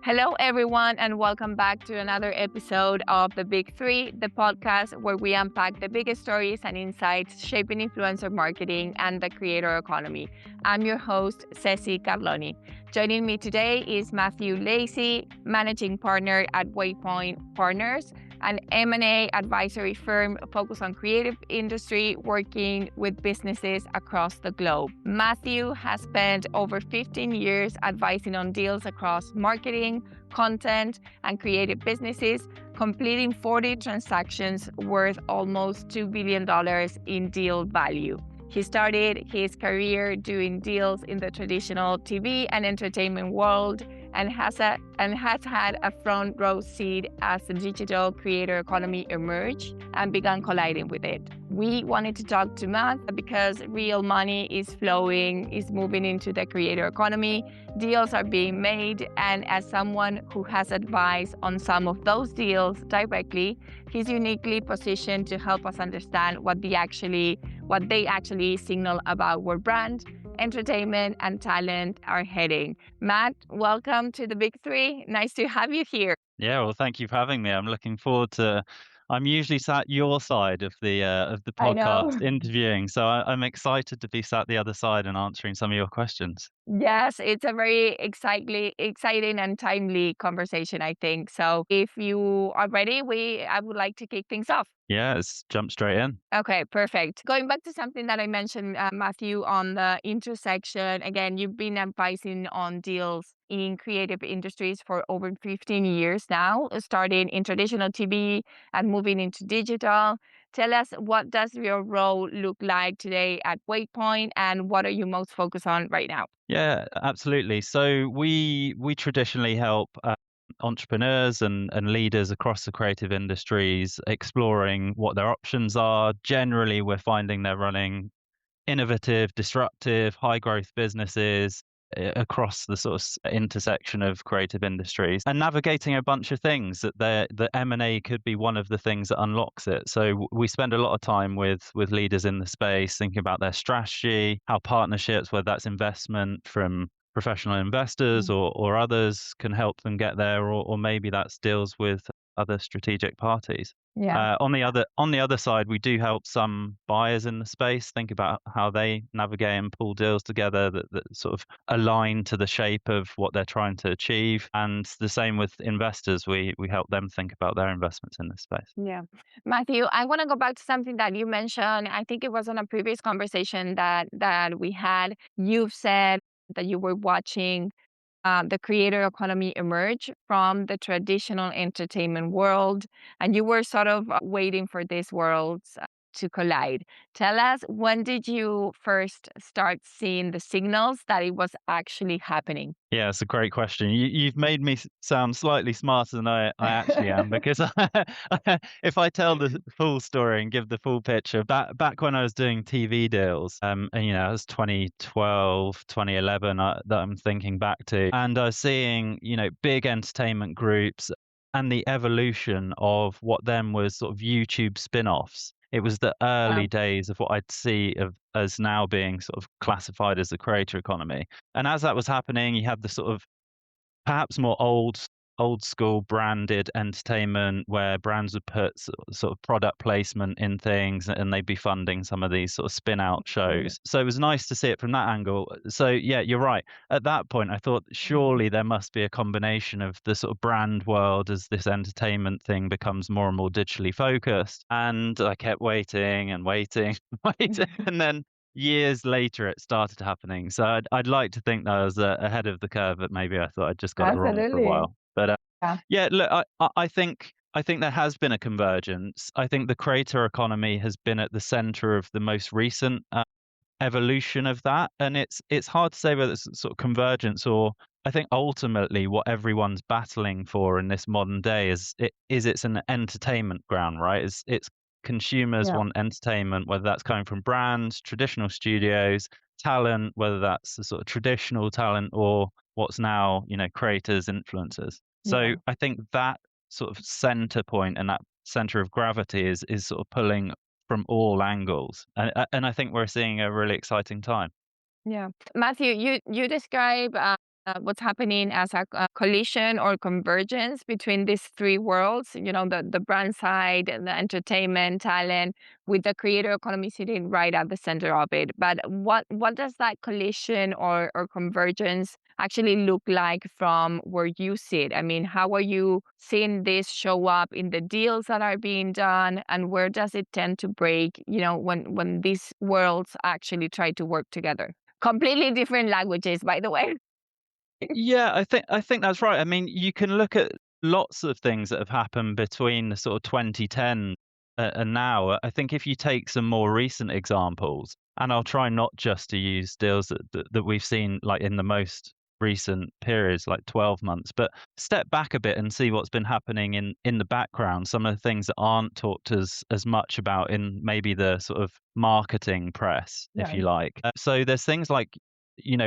Hello, everyone, and welcome back to another episode of The Big Three, the podcast where we unpack the biggest stories and insights shaping influencer marketing and the creator economy. I'm your host, Ceci. Joining me today is Matthew Lacey, managing partner at Waypoint Partners, an M&A advisory firm focused on creative industry, working with businesses across the globe. Matthew has spent over 15 years advising on deals across marketing, content, and creative businesses, completing 40 transactions worth almost $2 billion in deal value. He started his career doing deals in the traditional TV and entertainment world and has had a front row seat as the digital creator economy emerged and began colliding with it. We wanted to talk to Matt because real money is flowing, is moving into the creator economy, deals are being made, and as someone who has advised on some of those deals directly, he's uniquely positioned to help us understand what they actually signal about where brand, entertainment, and talent are heading. Matt, welcome to the Big Three. Nice to have you here. Yeah, well, thank you for having me. I'm looking forward to. I'm usually sat your side of the I know. podcast interviewing, so I'm excited to be sat the other side and answering some of your questions. Yes, it's a very exciting and timely conversation, I think. So if you are ready, I would like to kick things off. Yeah, let's jump straight in. Okay, perfect. Going back to something that I mentioned, Matthew, on the intersection, again, you've been advising on deals in creative industries for over 15 years now, starting in traditional TV and moving into digital. Tell us, what does your role look like today at Waypoint, and what are you most focused on right now? Yeah, absolutely. So we traditionally help entrepreneurs and leaders across the creative industries exploring what their options are. Generally, we're finding they're running innovative, disruptive, high growth businesses across the sort of intersection of creative industries and navigating a bunch of things the M&A could be one of the things that unlocks it. So we spend a lot of time with leaders in the space thinking about their strategy, how partnerships, whether that's investment from professional investors or others, can help them get there, or maybe that's deals with other strategic parties. Yeah. On the other side, we do help some buyers in the space think about how they navigate and pull deals together that sort of align to the shape of what they're trying to achieve. And the same with investors, we help them think about their investments in this space. Yeah. Matthew, I want to go back to something that you mentioned. I think it was on a previous conversation that we had. You've said that you were watching the creator economy emerge from the traditional entertainment world, and you were sort of waiting for these worlds to collide. Tell us, when did you first start seeing the signals that it was actually happening? Yeah, it's a great question. You've made me sound slightly smarter than I actually am, because if I tell the full story and give the full picture, back when I was doing TV deals, and it was 2012, 2011 that I'm thinking back to, and I was seeing, big entertainment groups and the evolution of what then was sort of YouTube spin-offs. It was the early Wow. days of what I'd see of as now being sort of classified as the creator economy. And as that was happening, you had the sort of perhaps more old school branded entertainment where brands would put sort of product placement in things, and they'd be funding some of these sort of spin out shows. So it was nice to see it from that angle. So yeah, you're right. At that point, I thought surely there must be a combination of the sort of brand world as this entertainment thing becomes more and more digitally focused. And I kept waiting and waiting, waiting, and then years later it started happening. So I'd like to think that I was ahead of the curve, but maybe I thought I'd just got it wrong for a Absolutely. while. But Yeah. yeah, look, I think there has been a convergence. I think the creator economy has been at the center of the most recent evolution of that, and it's hard to say whether it's sort of convergence or. I think ultimately what everyone's battling for in this modern day it's an entertainment ground, right? It's consumers Yeah. want entertainment, whether that's coming from brands, traditional studios, talent, whether that's the sort of traditional talent or what's now, creators, influencers. So Yeah. I think that sort of center point and that center of gravity is sort of pulling from all angles, and I think we're seeing a really exciting time. Yeah. Matthew, you describe what's happening as a collision or convergence between these three worlds, the brand side, the entertainment, talent, with the creator economy sitting right at the center of it. But what does that collision or convergence actually look like from where you sit? I mean, how are you seeing this show up in the deals that are being done, and where does it tend to break, when these worlds actually try to work together? Completely different languages, by the way. Yeah, I think that's right. I mean, you can look at lots of things that have happened between the sort of 2010 and now. I think if you take some more recent examples, and I'll try not just to use deals that we've seen like in the most recent periods, like 12 months, but step back a bit and see what's been happening in the background. Some of the things that aren't talked as much about in maybe the sort of marketing press, if Yeah. you like. So there's things like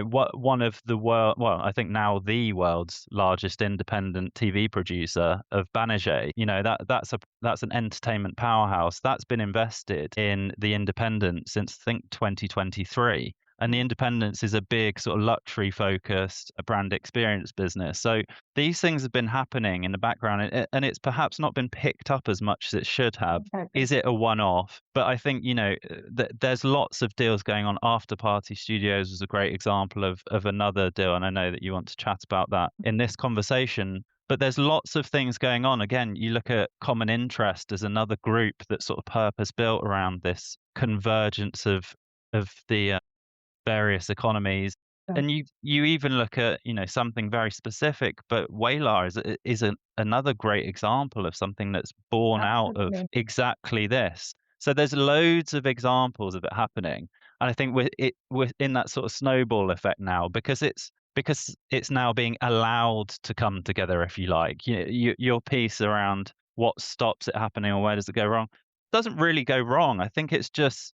what one of the world, well, I think now the world's largest independent TV producer of Banijay, that's an entertainment powerhouse that's been invested in the Independent since I think 2023. And the Independence is a big sort of luxury focused brand experience business. So these things have been happening in the background, and it's perhaps not been picked up as much as it should have. Exactly. Is it a one-off? But I think there's lots of deals going on. After Party Studios was a great example of another deal, and I know that you want to chat about that in this conversation. But there's lots of things going on. Again, you look at Common Interest as another group that's sort of purpose built around this convergence of the various economies. Yeah. And you even look at something very specific, but Whalar is another great example of something that's born out of Absolutely. exactly this. So there's loads of examples of it happening, and I think we're in that sort of snowball effect now because it's now being allowed to come together, if you like. Your piece around what stops it happening or where does it go wrong doesn't really go wrong. I think it's just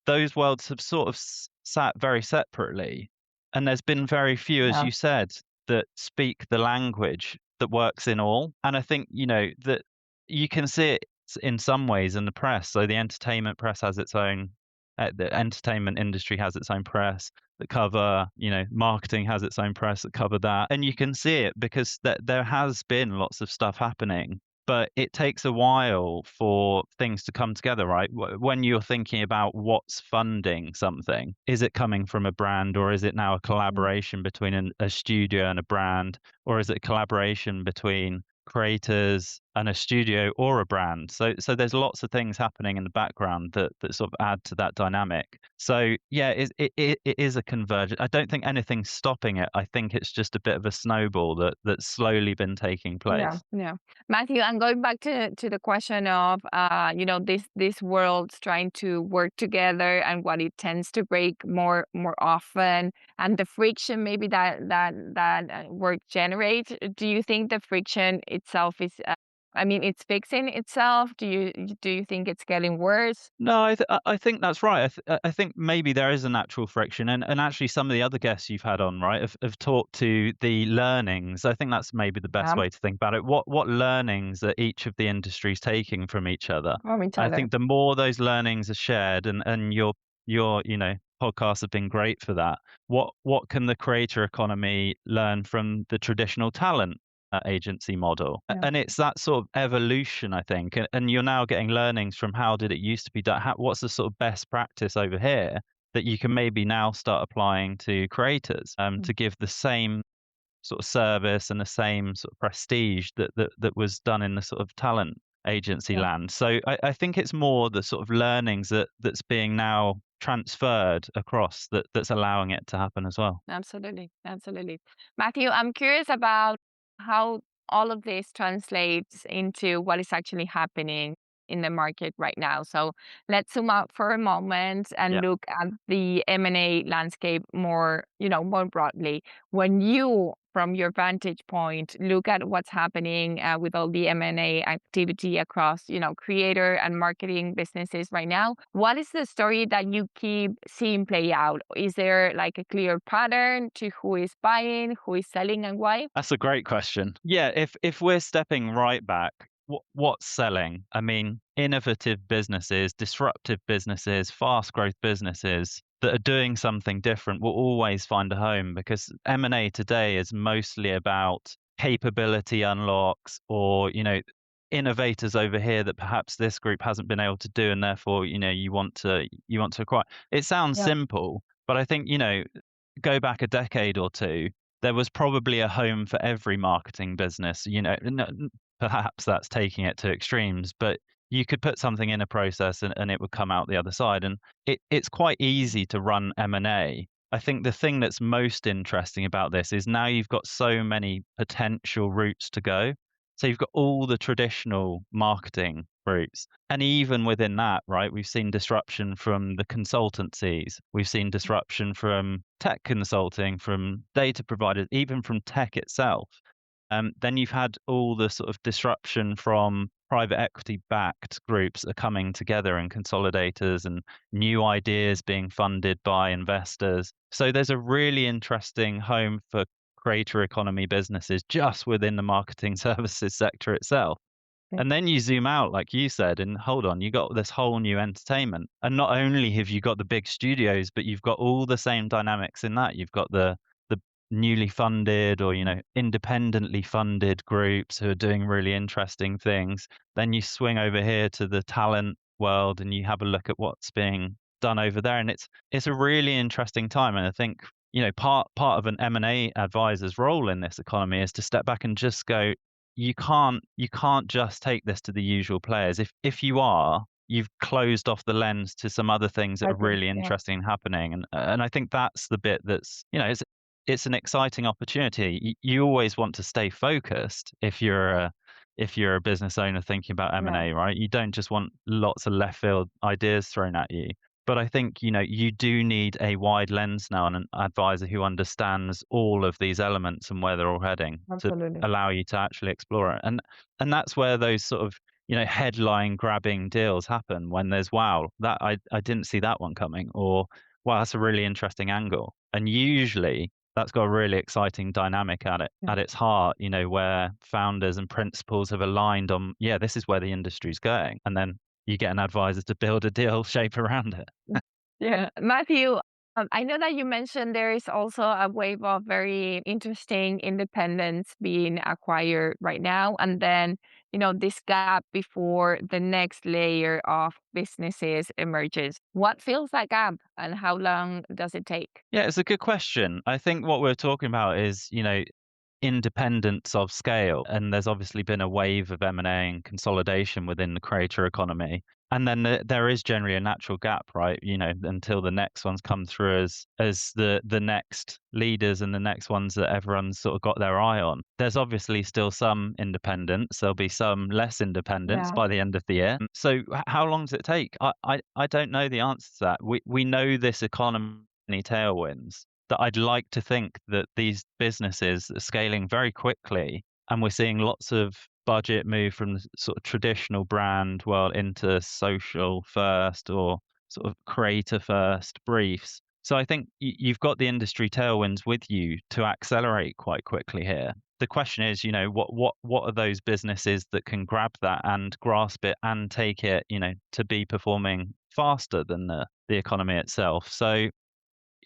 those worlds have sort of sat very separately, and there's been very few, as Yeah. you said, that speak the language that works in all. And I think that you can see it in some ways in the press. So the entertainment press has its own, the entertainment industry has its own press that cover, marketing has its own press that cover that, and you can see it because there has been lots of stuff happening, but it takes a while for things to come together, right? When you're thinking about what's funding something, is it coming from a brand, or is it now a collaboration between a studio and a brand, or is it a collaboration between creators and a studio or a brand? So there's lots of things happening in the background that sort of add to that dynamic. So yeah, it is a convergence. I don't think anything's stopping it. I think it's just a bit of a snowball that's slowly been taking Yeah, place. yeah. Matthew, I'm going back to the question of these worlds trying to work together and what it tends to break more often, and the friction maybe that work generates. Do you think the friction itself is I mean, it's fixing itself? Do you think it's getting worse? No, I think that's right. I think maybe there is a natural friction, and actually some of the other guests you've had on, right, have talked to the learnings. I think that's maybe the best Yeah, way to think about it. What learnings are each of the industries taking from each other? from each And I other. think the more those learnings are shared, and your podcasts have been great for that. What can the creator economy learn from the traditional talent agency model? Yeah. And it's that sort of evolution, I think, and you're now getting learnings from how did it used to be done, what's the sort of best practice over here that you can maybe now start applying to creators, to give the same sort of service and the same sort of prestige that was done in the sort of talent agency Yeah. land. So I think it's more the sort of learnings that's being now transferred across that's allowing it to happen as well. Absolutely. Absolutely. Matthew, I'm curious about how all of this translates into what is actually happening in the market right now. So let's zoom out for a moment and Yeah. look at the M&A landscape more broadly. When you, from your vantage point, look at what's happening with all the M&A activity across, creator and marketing businesses right now, what is the story that you keep seeing play out? Is there like a clear pattern to who is buying, who is selling, and why? That's a great question. Yeah, if we're stepping right back, what's selling? I mean, innovative businesses, disruptive businesses, fast growth businesses, that are doing something different will always find a home, because M&A today is mostly about capability unlocks, or, innovators over here that perhaps this group hasn't been able to do, and therefore, you want to acquire. It sounds Yeah. simple, but I think, go back a decade or two, there was probably a home for every marketing business. Perhaps that's taking it to extremes, but you could put something in a process, and it would come out the other side. And it's quite easy to run M&A. I think the thing that's most interesting about this is now you've got so many potential routes to go. So you've got all the traditional marketing routes. And even within that, right, we've seen disruption from the consultancies. We've seen disruption from tech consulting, from data providers, even from tech itself. Then you've had all the sort of disruption from private equity backed groups are coming together, and consolidators, and new ideas being funded by investors. So there's a really interesting home for creator economy businesses just within the marketing services sector itself. Okay. And then you zoom out, like you said, and hold on, you got this whole new entertainment. And not only have you got the big studios, but you've got all the same dynamics in that. You've got the newly funded, or, independently funded groups who are doing really interesting things. Then you swing over here to the talent world, and you have a look at what's being done over there. And it's a really interesting time. And I think, part of an M&A advisor's role in this economy is to step back and just go, you can't just take this to the usual players. If you are, you've closed off the lens to some other things that I are think, really yeah. interesting happening. And I think that's the bit that's, it's an exciting opportunity. You always want to stay focused if you're a business owner thinking about Yeah. M&A, right? You don't just want lots of left field ideas thrown at you. But I think, you do need a wide lens now, and an advisor who understands all of these elements and where they're all heading to Absolutely. allow you to actually explore it. And that's where those sort of, headline grabbing deals happen, when there's, wow, that I didn't see that one coming, or wow, that's a really interesting angle. And usually that's got a really exciting dynamic Yeah. at its heart, where founders and principals have aligned on, yeah, this is where the industry's going. And then you get an advisor to build a deal shape around it. Yeah. Matthew, I know that you mentioned there is also a wave of very interesting independents being acquired right now. And then, this gap before the next layer of businesses emerges. What fills that gap, and how long does it take? Yeah, it's a good question. I think what we're talking about is, independence of scale. And there's obviously been a wave of M&A and consolidation within the creator economy. And then there is generally a natural gap, right? Until the next ones come through as the next leaders, and the next ones that everyone's sort of got their eye on. There's obviously still some independence. There'll be some less independence Yeah. by the end of the year. So how long does it take? I don't know the answer to that. We know this economy tailwinds, that I'd like to think that these businesses are scaling very quickly, and we're seeing lots of budget move from the sort of traditional brand world into social first, or sort of creator first briefs. So I think you've got the industry tailwinds with you to accelerate quite quickly here. The question is, what are those businesses that can grab that and grasp it and take it, to be performing faster than the economy itself. So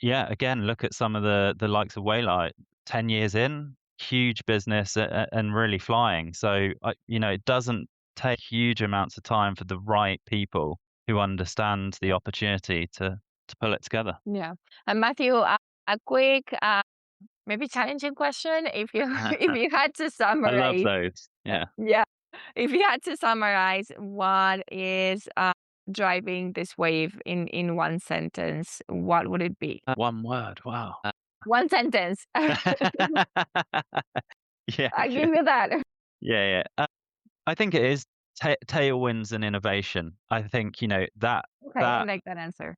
yeah, again, look at some of the likes of Waylight, 10 years in, huge business, and really flying. So, it doesn't take huge amounts of time for the right people who understand the opportunity to pull it together. Yeah. And Matthew, a quick, maybe challenging question. If you if you had to I love summarize, those. Yeah. yeah, if you had to summarize what is driving this wave in one sentence, what would it be? One word. Wow. One sentence. I Yeah, give you that. yeah, yeah. I think it is tailwinds and innovation. I think, that Okay, I that like that answer.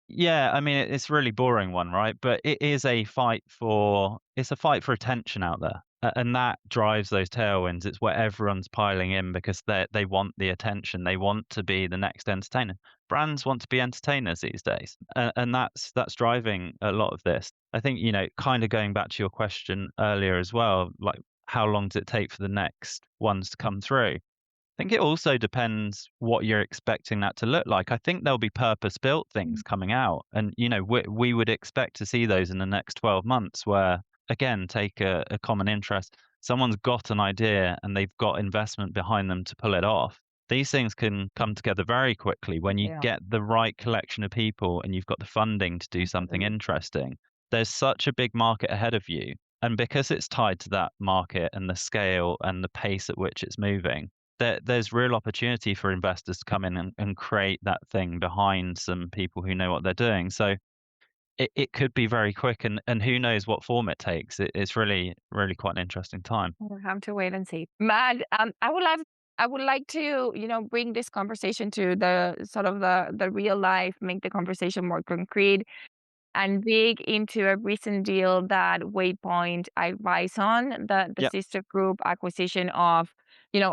yeah, I mean, it's a really boring one, right? But it's a fight for attention out there. And that drives those tailwinds. It's where everyone's piling in because they want the attention. They want to be the next entertainer. Brands want to be entertainers these days. And that's driving a lot of this. I think, kind of going back to your question earlier as well, like how long does it take for the next ones to come through? think it also depends what you're expecting that to look like. I think there'll be purpose-built things Mm. coming out, and, we would expect to see those in the next 12 months where, again, take a common interest. Someone's got an idea, and they've got investment behind them to pull it off. These things can come together very quickly when you Yeah, get the right collection of people and you've got the funding to do something absolutely. interesting. There's such a big market ahead of you, and because it's tied to that market and the scale and the pace at which it's moving, there's real opportunity for investors to come in and create that thing behind some people who know what they're doing. So it could be very quick, and who knows what form it takes. It's really, really quite an interesting time. We'll have to wait and see. Matt, I would like to, bring this conversation to the sort of the real life, make the conversation more concrete, and dig into a recent deal that Waypoint advised on, the Yep. sister group acquisition of,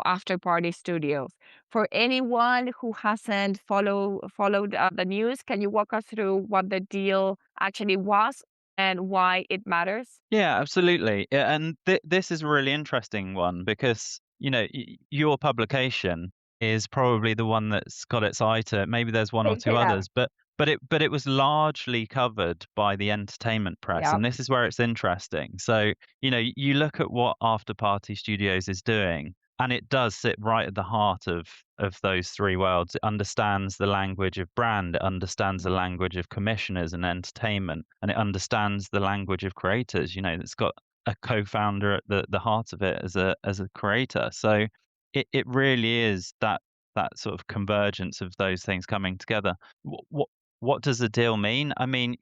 After Party Studios. For anyone who hasn't followed the news, can you walk us through what the deal actually was and why it matters? Yeah, absolutely. Yeah, and this is a really interesting one because, your publication is probably the one that's got its eye to it. Maybe there's one or two Yeah. others, but it was largely covered by the entertainment press, Yep. and this is where it's interesting. So, you look at what After Party Studios is doing, and it does sit right at the heart of those three worlds. It understands the language of brand, it understands the language of commissioners and entertainment, and it understands the language of creators. It's got a co-founder at the heart of it as a creator. So it really is that sort of convergence of those things coming together. What does the deal mean? I mean,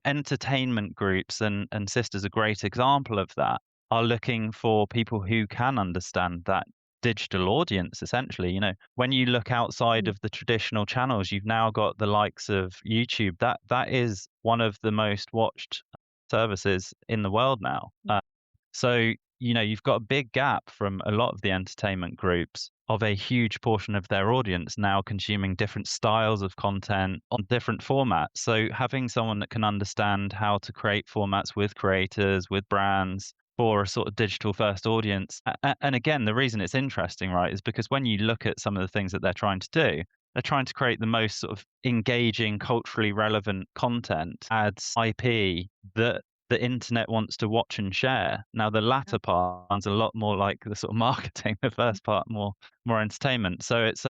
entertainment groups and Sister's a great example of that, are looking for people who can understand that digital audience, essentially. When you look outside Mm. of the traditional channels, you've now got the likes of YouTube. That is one of the most watched services in the world now. So, you've got a big gap from a lot of the entertainment groups of a huge portion of their audience now consuming different styles of content on different formats. So, having someone that can understand how to create formats with creators, with brands for a sort of digital first audience. And again, the reason it's interesting, right, is because when you look at some of the things that they're trying to do, they're trying to create the most sort of engaging, culturally relevant content, adds IP that the internet wants to watch and share. Now, the latter part sounds a lot more like the sort of marketing, the first part more entertainment. So it's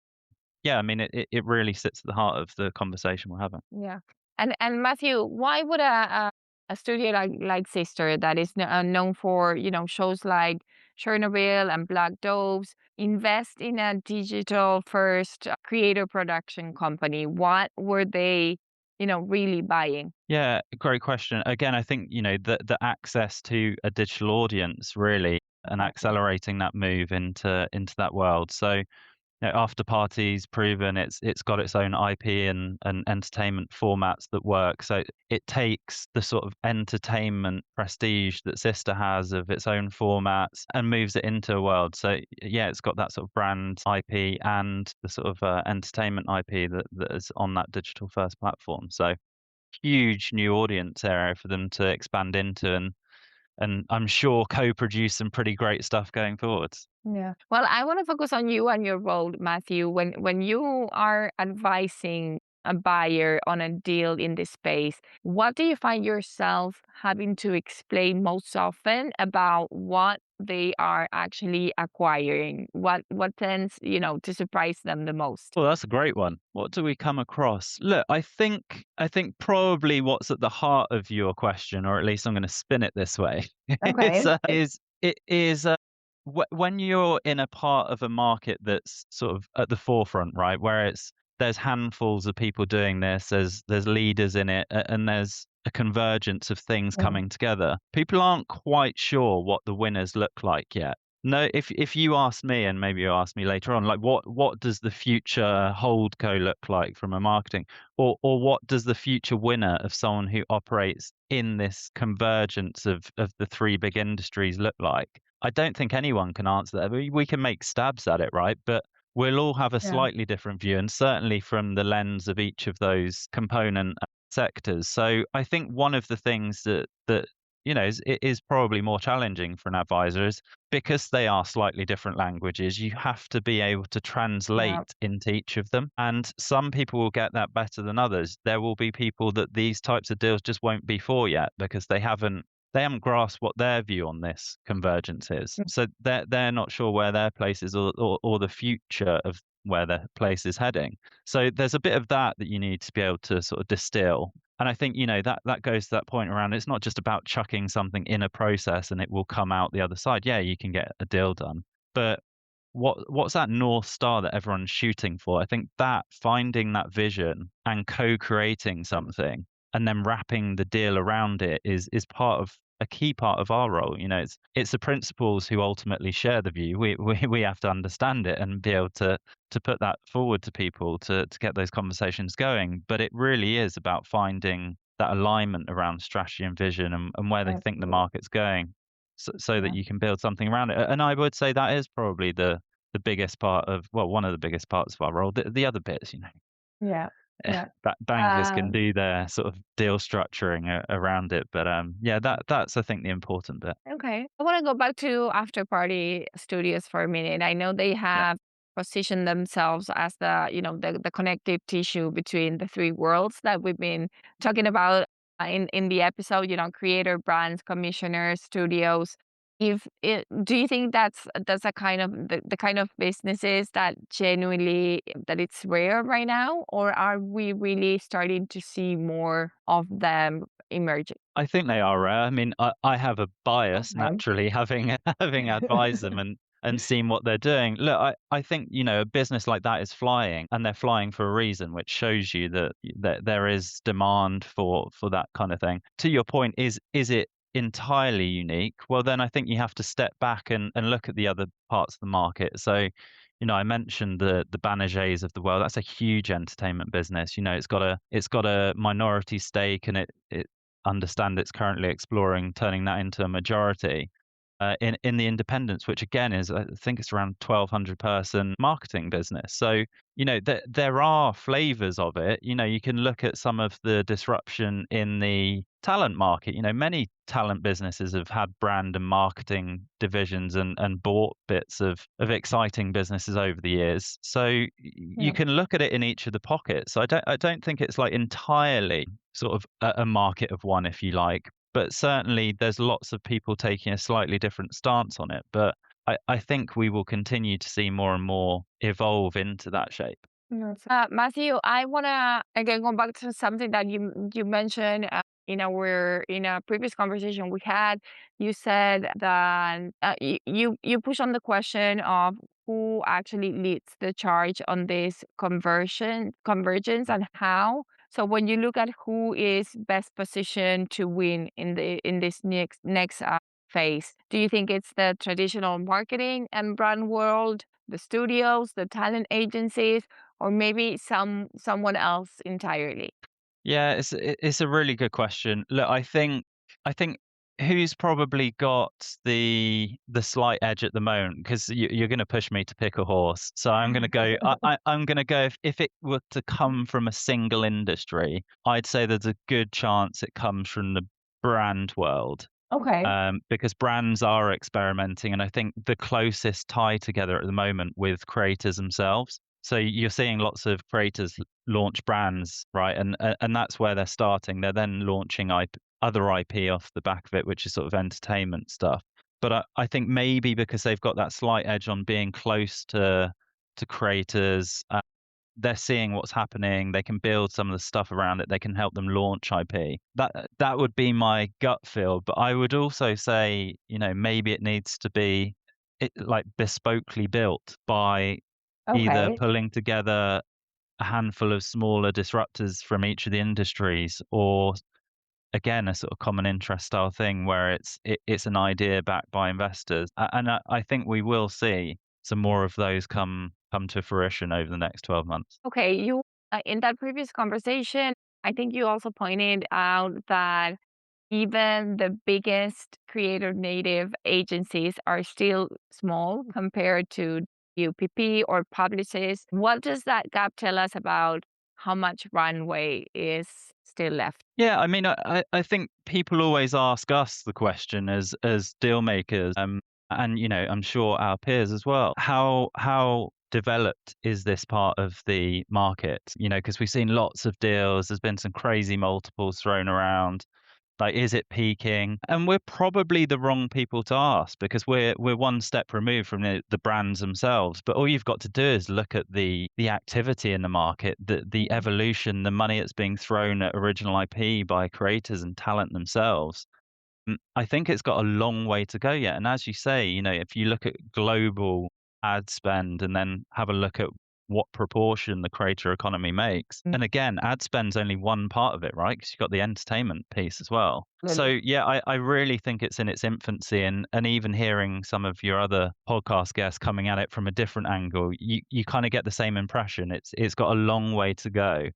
yeah, I mean, it really sits at the heart of the conversation we're having. Yeah. And Matthew, why would a studio like Sister that is known for, shows like Chernobyl and Black Doves invest in a digital first creator production company? What were they, really buying? Yeah, great question. Again, I think, the access to a digital audience really, and Exactly. accelerating that move into that world. So, After Party's proven it's got its own IP and entertainment formats that work. So it takes the sort of entertainment prestige that Sister has of its own formats and moves it into a world. So yeah, it's got that sort of brand IP and the sort of entertainment IP that is on that digital first platform. So huge new audience area for them to expand into, and I'm sure co-produce some pretty great stuff going forwards. Yeah. Well, I want to focus on you and your role, Matthew. When you are advising a buyer on a deal in this space, what do you find yourself having to explain most often about what they are actually acquiring? What tends, to surprise them the most? Well, that's a great one. What do we come across? Look, I think probably what's at the heart of your question, or at least I'm going to spin it this way, Okay. when you're in a part of a market that's sort of at the forefront, right, where there's handfuls of people doing this, there's leaders in it, and there's a convergence of things Yeah. coming together. People aren't quite sure what the winners look like yet. No, if you ask me, and maybe you ask me later on, like what does the future holdco look like from a marketing, or what does the future winner of someone who operates in this convergence of the three big industries look like? I don't think anyone can answer that. We can make stabs at it, right? But we'll all have a Yeah. slightly different view, and certainly from the lens of each of those component sectors. So I think one of the things that it is probably more challenging for an advisor is because they are slightly different languages. You have to be able to Yeah. translate into each of them, and some people will get that better than others. There will be people that these types of deals just won't be for yet because they haven't grasped what their view on this convergence is. So they're not sure where their place is or the future of where their place is heading. So there's a bit of that you need to be able to sort of distill. And I think, that goes to that point around it's not just about chucking something in a process and it will come out the other side. Yeah, you can get a deal done. But what's that North Star that everyone's shooting for? I think that finding that vision and co-creating something and then wrapping the deal around it is part of a key part of our role. It's the principals who ultimately share the view. We have to understand it and be able to put that forward to people to get those conversations going. But it really is about finding that alignment around strategy and vision and where they think the Absolutely. market's going, so that Yeah. you can build something around it. And I would say that is probably the biggest part of, well, one of the biggest parts of our role. The other bits, Yeah. Yeah. bankers can Um, do their sort of deal structuring around it, but yeah, that's I think the important bit. okay. I want to go back to After Party Studios for a minute. I know they Yeah. have positioned themselves as the connective tissue between the three worlds that we've been talking about in the episode, creator brands, commissioners, studios. Do you think that's a kind of the kind of businesses that genuinely that it's rare right now, or are we really starting to see more of them emerging? I think they are rare. I mean, I have a bias Okay. naturally having having advised them and seen what they're doing. Look, I think, a business like that is flying and they're flying for a reason, which shows you that there is demand for that kind of thing. To your point, is it entirely unique? Well, then I think you have to step back and look at the other parts of the market. So, I mentioned the Banagers of the world. That's a huge entertainment business. It's got a minority stake and it understand it's currently exploring turning that into a majority in the independents, which again is, I think it's around 1,200 person marketing business. So, there are flavors of it. You can look at some of the disruption in the talent market. Many talent businesses have had brand and marketing divisions and bought bits of exciting businesses over the years. So you Yeah. can look at it in each of the pockets. I don't think it's like entirely sort of a market of one, if you like. But certainly there's lots of people taking a slightly different stance on it. But I think we will continue to see more and more evolve into that shape. Yes. Matthew, I wanna again go back to something that you mentioned in a previous conversation we had. You said that you push on the question of who actually leads the charge on this convergence and how. So when you look at who is best positioned to win in this next phase, do you think it's the traditional marketing and brand world, the studios, the talent agencies, or maybe someone else entirely? Yeah, it's a really good question. Look, I think who's probably got the slight edge at the moment, because you're going to push me to pick a horse. So I'm going to go. I'm going to go. If it were to come from a single industry, I'd say there's a good chance it comes from the brand world. Okay. Because brands are experimenting, and I think the closest tie together at the moment with creators themselves. So you're seeing lots of creators launch brands, right? And that's where they're starting. They're then launching other IP off the back of it, which is sort of entertainment stuff. But I think maybe because they've got that slight edge on being close to creators, they're seeing what's happening. They can build some of the stuff around it. They can help them launch IP. That would be my gut feel. But I would also say, maybe it needs to be like bespokely built by either Okay. pulling together a handful of smaller disruptors from each of the industries, or again a sort of common interest style thing where it's an idea backed by investors. And I think we will see some more of those come to fruition over the next 12 months. Okay, you in that previous conversation, I think you also pointed out that even the biggest creator native agencies are still small compared to UPP or Publicis. What does that gap tell us about how much runway is still left? Yeah, I mean, I think people always ask us the question as deal makers, and I'm sure our peers as well. How developed is this part of the market? Because we've seen lots of deals. There's been some crazy multiples thrown around. Like, is it peaking? And we're probably the wrong people to ask because we're one step removed from the brands themselves. But all you've got to do is look at the activity in the market, the evolution, the money that's being thrown at original IP by creators and talent themselves. I think it's got a long way to go yet. And as you say, if you look at global ad spend and then have a look at what proportion the creator economy makes. Mm. And again, ad spend's only one part of it, right? Because you've got the entertainment piece as well. So Absolutely. yeah, I really think it's in its infancy, and even hearing some of your other podcast guests coming at it from a different angle, you kind of get the same impression. It's got a long way to go.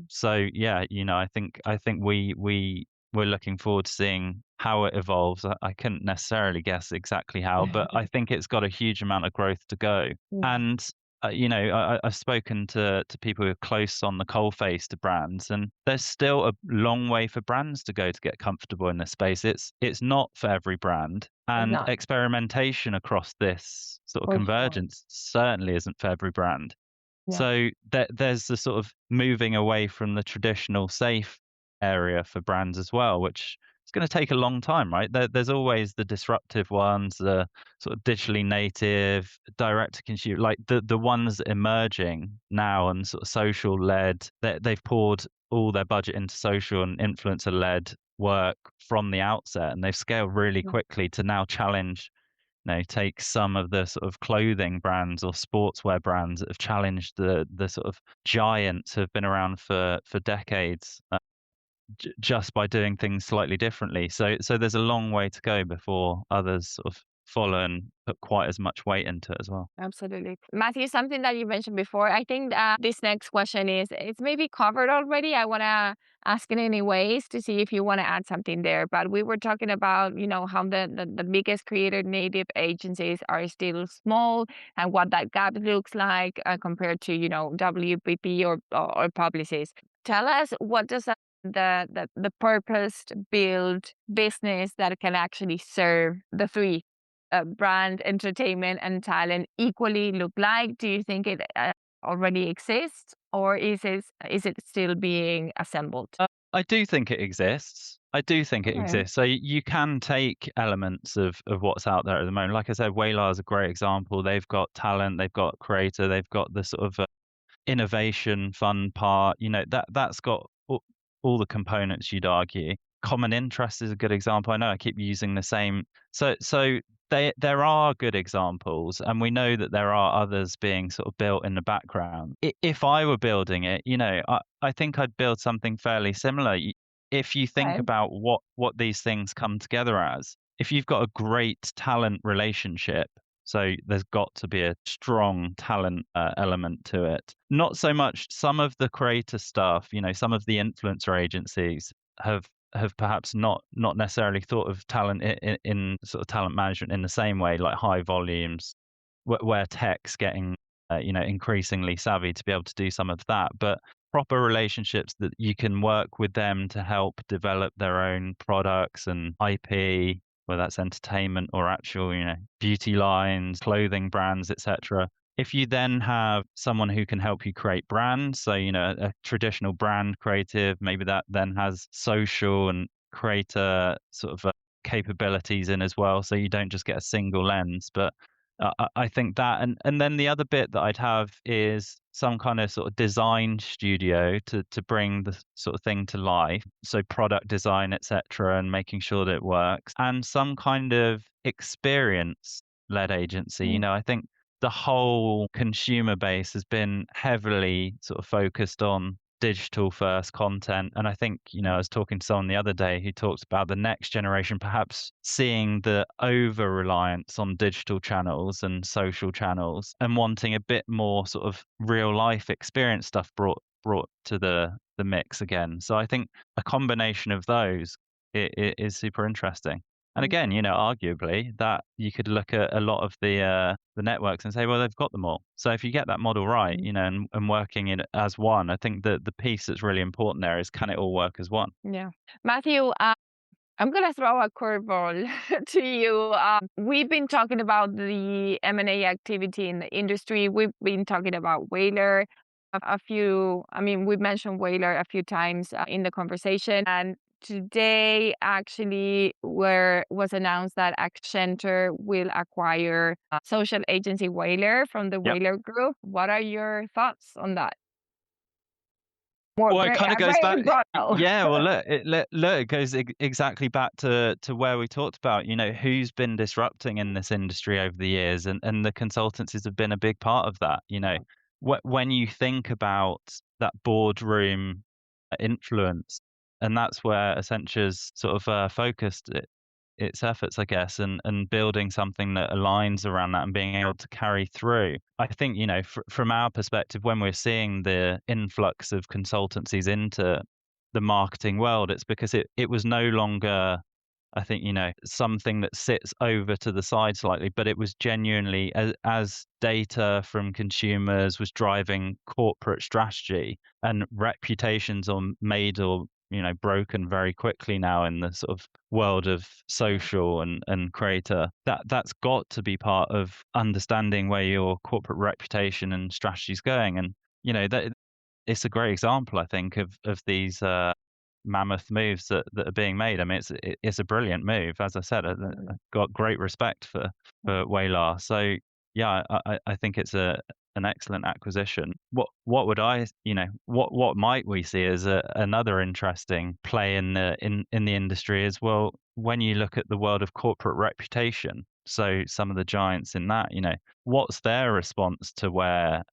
So yeah, I think we're looking forward to seeing how it evolves. I couldn't necessarily guess exactly how, but I think it's got a huge amount of growth to go. Yeah. And I've spoken to people who are close on the coalface to brands, and there's still a long way for brands to go to get comfortable in this space. It's not for every brand, It's and not. experimentation across this sort of For sure. convergence certainly isn't for every brand. Yeah. So there's the sort of moving away from the traditional safe area for brands as well, which is going to take a long time, right? There's always the disruptive ones, the sort of digitally native, direct to consumer, like the ones emerging now and sort of social led. They've poured all their budget into social and influencer led work from the outset, and they've scaled really Yeah. quickly to now challenge, take some of the sort of clothing brands or sportswear brands that have challenged the sort of giants who have been around for decades, just by doing things slightly differently. So there's a long way to go before others sort of follow and put quite as much weight into it as well. Absolutely. Matthew, something that you mentioned before, I think that this next question it's maybe covered already. I want to ask it anyways to see if you want to add something there. But we were talking about, how the biggest creator native agencies are still small and what that gap looks like compared to, WPP or Publicis. Tell us, what does the purpose build business that can actually serve the three, brand, entertainment, and talent, equally look like? Do you think it already exists, or is it still being assembled? I do think it exists. I do think it Okay. exists. So you can take elements of what's out there at the moment. Like I said, Whalar is a great example. They've got talent, they've got creator, they've got the sort of innovation fun part. That's got all the components, you'd argue. Common interest is a good example. I know I keep using the same. So there are good examples, and we know that there are others being sort of built in the background. If I were building it, I think I'd build something fairly similar. If you think Okay. about what these things come together as, if you've got a great talent relationship, so there's got to be a strong talent element to it. Not so much some of the creator stuff, some of the influencer agencies have perhaps not necessarily thought of talent in sort of talent management in the same way, like high volumes, where tech's getting increasingly savvy to be able to do some of that. But proper relationships that you can work with them to help develop their own products and IP, whether that's entertainment or actual, beauty lines, clothing brands, etc. If you then have someone who can help you create brands, so a traditional brand creative, maybe that then has social and creator sort of capabilities in as well, so you don't just get a single lens. But I think that, and then the other bit that I'd have is some kind of sort of design studio to bring the sort of thing to life. So product design, etc., and making sure that it works, and some kind of experience led agency. Mm. I think the whole consumer base has been heavily sort of focused on digital first content. And I think, I was talking to someone the other day who talks about the next generation perhaps seeing the over reliance on digital channels and social channels and wanting a bit more sort of real life experience stuff brought to the mix again. So I think a combination of those is super interesting. And again, arguably that you could look at a lot of the networks and say, well, they've got them all. So if you get that model right, Mhm. and working it as one, I think that the piece that's really important there is, can it all work as one? Yeah. Matthew, I'm gonna throw a curveball to you. We've been talking about the M&A activity in the industry. We've been talking about Whalar a few. I mean, we mentioned Whalar a few times in the conversation, and today actually where was announced that Accenture will acquire social agency Whalar from the Yep. Whalar Group. What are your thoughts on that? More Well, it kind of goes back. very broad. Yeah, well, look, it goes exactly back to where we talked about, who's been disrupting in this industry over the years, and the consultancies have been a big part of that. When you think about that boardroom influence, and that's where Accenture's sort of focused its efforts, I guess, and building something that aligns around that and being able to carry through. I think, from our perspective, when we're seeing the influx of consultancies into the marketing world, it's because it was no longer, I think, something that sits over to the side slightly, but it was genuinely, as data from consumers was driving corporate strategy, and reputations are made or broken very quickly now in the sort of world of social and creator. That's got to be part of understanding where your corporate reputation and strategy is going. And that it's a great example, I think, of these mammoth moves that are being made. I mean, it's a brilliant move. As I said, I've got great respect for Waylar. So yeah, I think it's an excellent acquisition. What would what might we see as another interesting play in the industry as well, when you look at the world of corporate reputation. So some of the giants in that, what's their response to where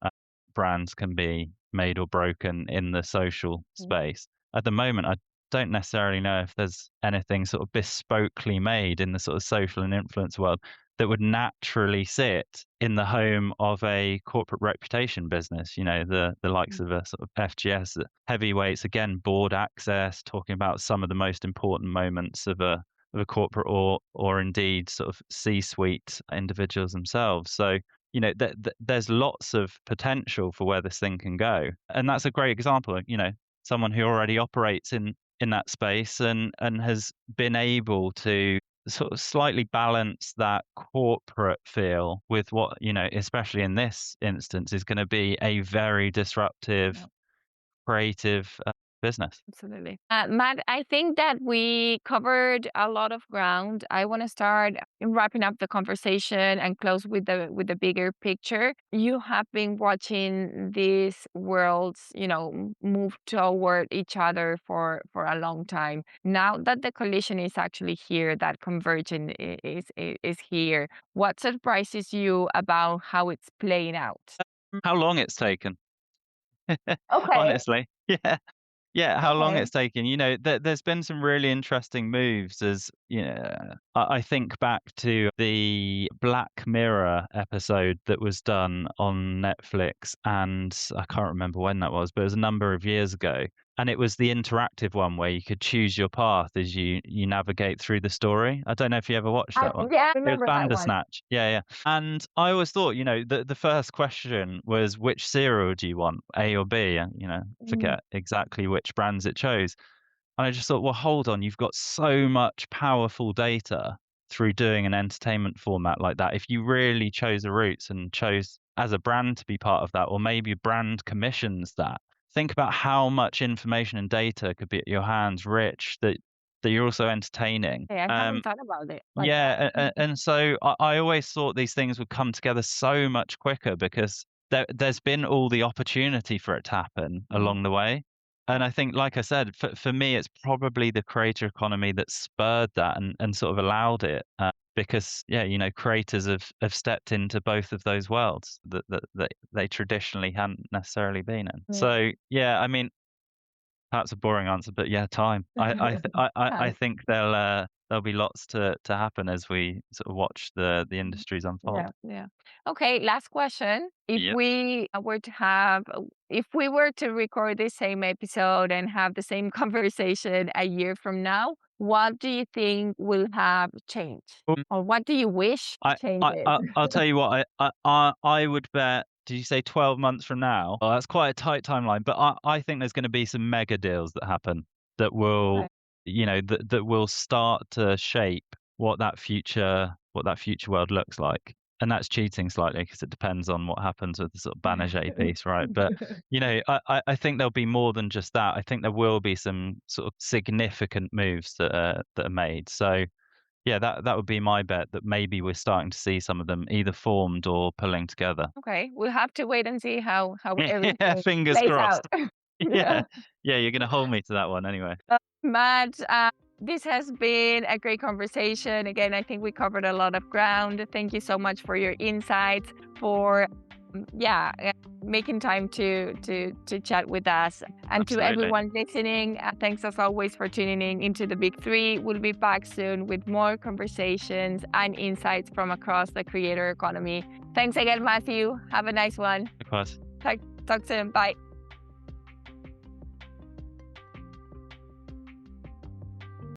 brands can be made or broken in the social space? At the moment, I don't necessarily know if there's anything sort of bespokely made in the sort of social and influence world that would naturally sit in the home of a corporate reputation business, the likes of a sort of FGS, heavyweights, again, board access, talking about some of the most important moments of a corporate or indeed sort of C-suite individuals themselves. So there's lots of potential for where this thing can go, and that's a great example of someone who already operates in that space and has been able to sort of slightly balance that corporate feel with what especially in this instance, is going to be a very disruptive, creative business. Absolutely. Matt, I think that we covered a lot of ground. I want to start in wrapping up the conversation and close with the bigger picture. You have been watching these worlds, move toward each other for a long time. Now that the collision is actually here, that convergence is here. What surprises you about how it's playing out? How long it's taken, Okay. honestly. Yeah. Yeah, how long Okay. it's taken. There's been some really interesting moves, as I think back to the Black Mirror episode that was done on Netflix, and I can't remember when that was, but it was a number of years ago. And it was the interactive one where you could choose your path as you navigate through the story. I don't know if you ever watched that one. Yeah, I It was remember that one. Bandersnatch. Yeah, yeah. And I always thought, the first question was, which cereal do you want, A or B? And, Mm. forget exactly which brands it chose. And I just thought, well, hold on, you've got so much powerful data through doing an entertainment format like that. If you really chose the routes and chose as a brand to be part of that, or maybe a brand commissions that, think about how much information and data could be at your hands, rich, that you're also entertaining. Hey, I haven't thought about it like that. Yeah, and so I always thought these things would come together so much quicker, because there's been all the opportunity for it to happen Mm. along the way. And I think, like I said, for me, it's probably the creator economy that spurred that and sort of allowed it, because yeah, creators have stepped into both of those worlds that they traditionally hadn't necessarily been in. Yeah. So yeah, I mean, perhaps a boring answer, but yeah, time. I think there'll be lots to happen as we sort of watch the industries unfold. Yeah. Okay, last question. Yep. If we were to record this same episode and have the same conversation a year from now, what do you think will have changed? Or what do you wish changes? I'll tell you what, I would bet. Did you say 12 months from now? Oh, that's quite a tight timeline, but I think there's going to be some mega deals that happen that will, that will start to shape what that future world looks like. And that's cheating slightly because it depends on what happens with the sort of Banerjee piece, right? But I think there'll be more than just that. I think there will be some sort of significant moves that are made. So yeah, that would be my bet, that maybe we're starting to see some of them either formed or pulling together. Okay, we'll have to wait and see how everything Fingers plays crossed. out. Yeah, you're going to hold me to that one anyway. Matt, this has been a great conversation. Again, I think we covered a lot of ground. Thank you so much for your insights, for making time to chat with us. And Absolutely. To everyone listening, thanks as always for tuning in into the Big Three. We'll be back soon with more conversations and insights from across the creator economy. Thanks again, Matthew. Have a nice one. Of course. Talk soon. Bye.